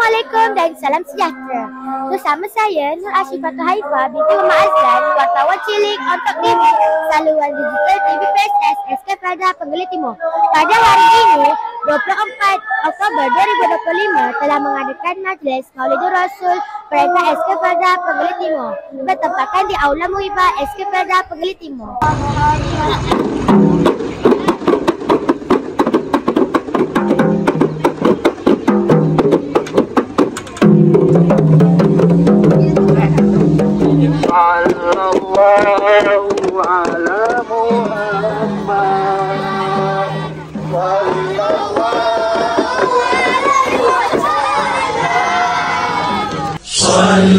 Assalamualaikum dan salam sejahtera. Bersama saya Nur Ashifatul Haifah binti Muhammad Azlan, wartawan cilik untuk TV, saluran digital TV PSS SK Prada Penggeli Timur. Pada hari ini 24 Oktober 2025 telah mengadakan majlis Maulidur Rasul Perintah SK Prada Penggeli Timur bertempatan di Aula Muhibah SK Prada Penggeli Timur.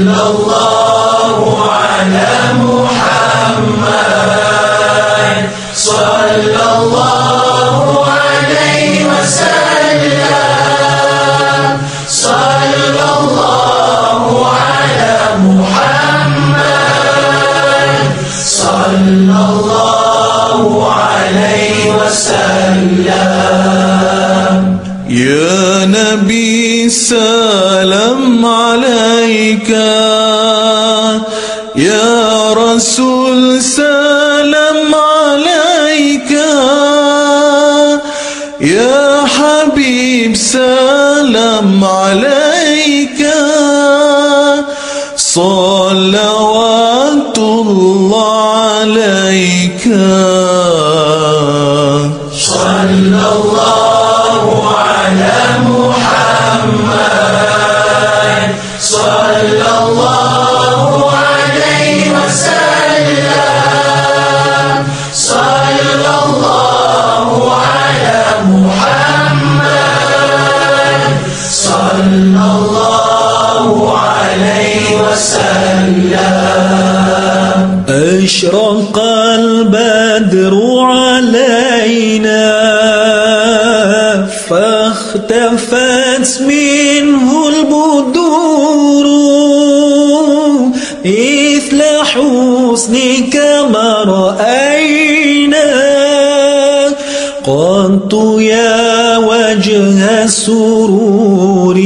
Sallallahu ala Muhammad, sallallahu alaihi wasallam, sallallahu ala Muhammad, sallallahu alaihi wasallam. Ya Nabi salam alaika, Ya Rasul salam alaika, Ya Habib salam alaika, salawatullah alaika. Sallallahu ala Muhammad, sallallahu alaihi wasallam, sallallahu ala Muhammad, sallallahu alaihi wasallam. Ashraqal badru alaina فاختفت منه البدور مثل حسنك ما رأينا قط يا وجه السرور.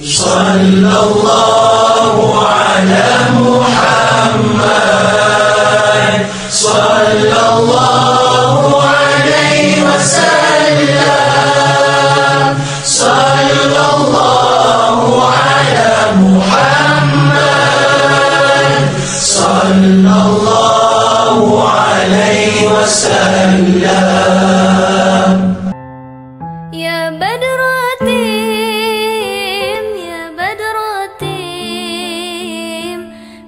صلى الله على محمد، صلى الله عليه وسلم، صلى الله على محمد، صلى الله عليه وسلم. يا بدراتيم يا بدراتيم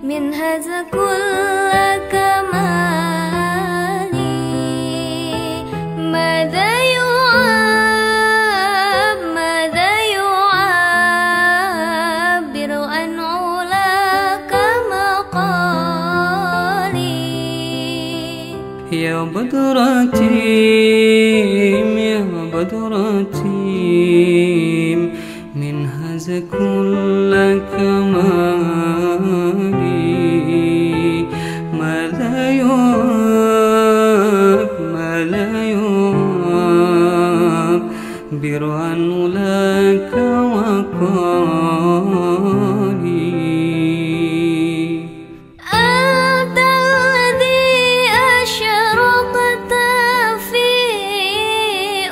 من هذا كل كمالي ماذا يعبر عن علاك مقالي. يا بدراتيم يا بدراتيم من هذا كل كمالي ماذا يعبر عن علاك وقالي. أنت الذي أشرقت في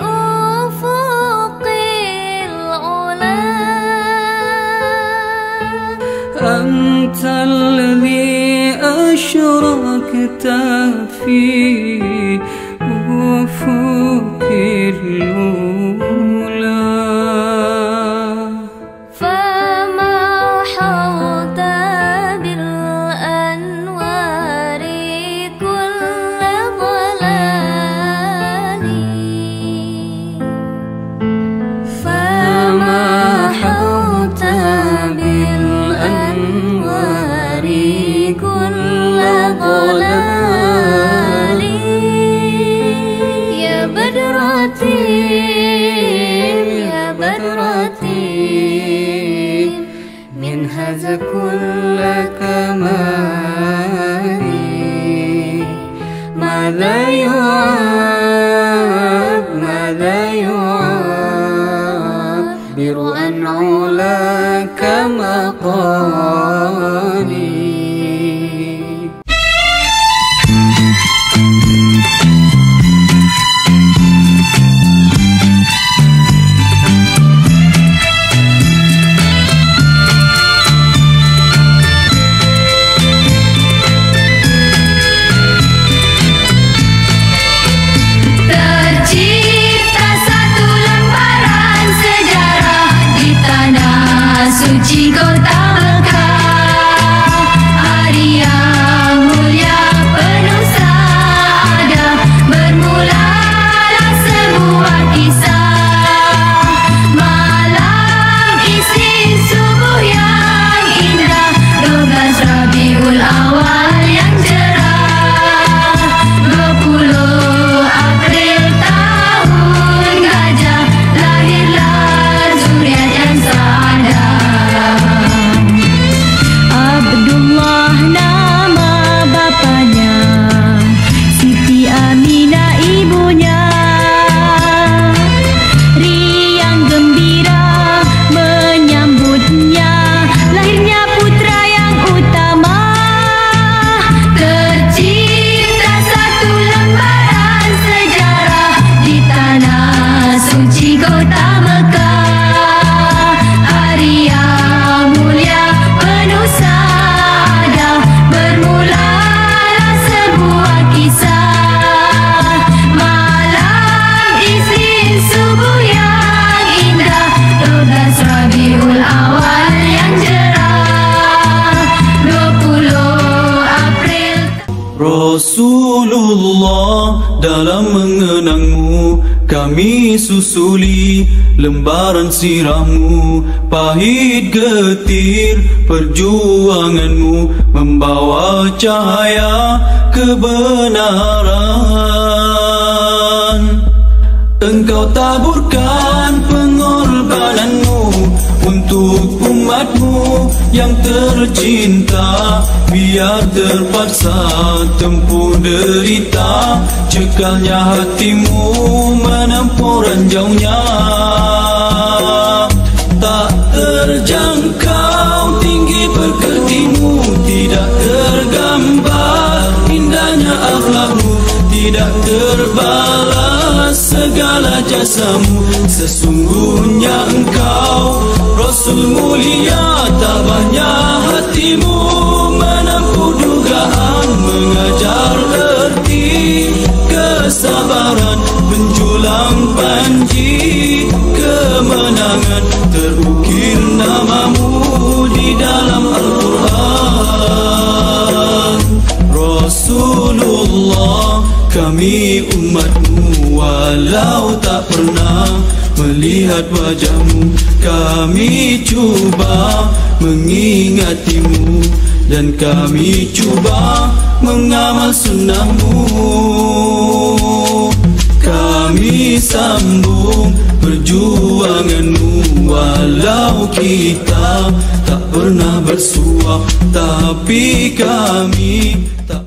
أفق العلا، أنت الذي أشرقت في أفق العلا، فما حوت بالأنوار كل ضلال، فما حوت بالأنوار كل ضلال. يا بدراتي Rasulullah, dalam mengenangmu kami susuli lembaran sirahmu. Pahit getir perjuanganmu membawa cahaya kebenaran. Engkau taburkan pengorbananmu untuk umatmu yang tercinta. Biar terpaksa tempuh derita, cekalnya hatimu menempuh ranjaunya. Tak terjangkau tinggi pekertimu, tidak tergambar indahnya akhlakmu, tidak terbalas segala jasamu. Sesungguhnya engkau Rasul mulia, tabahnya hatimu menempuh dugaan, mengajar erti kesabaran, menjulang panji kemenangan. Terukir namamu di dalam Al-Quran. Rasulullah, kami umatmu, walau tak pernah melihat wajahmu, kami cuba mengingatimu, dan kami cuba mengamal sunnahmu. Kami sambung perjuanganmu, walau kita tak pernah bersuah, tapi kami tak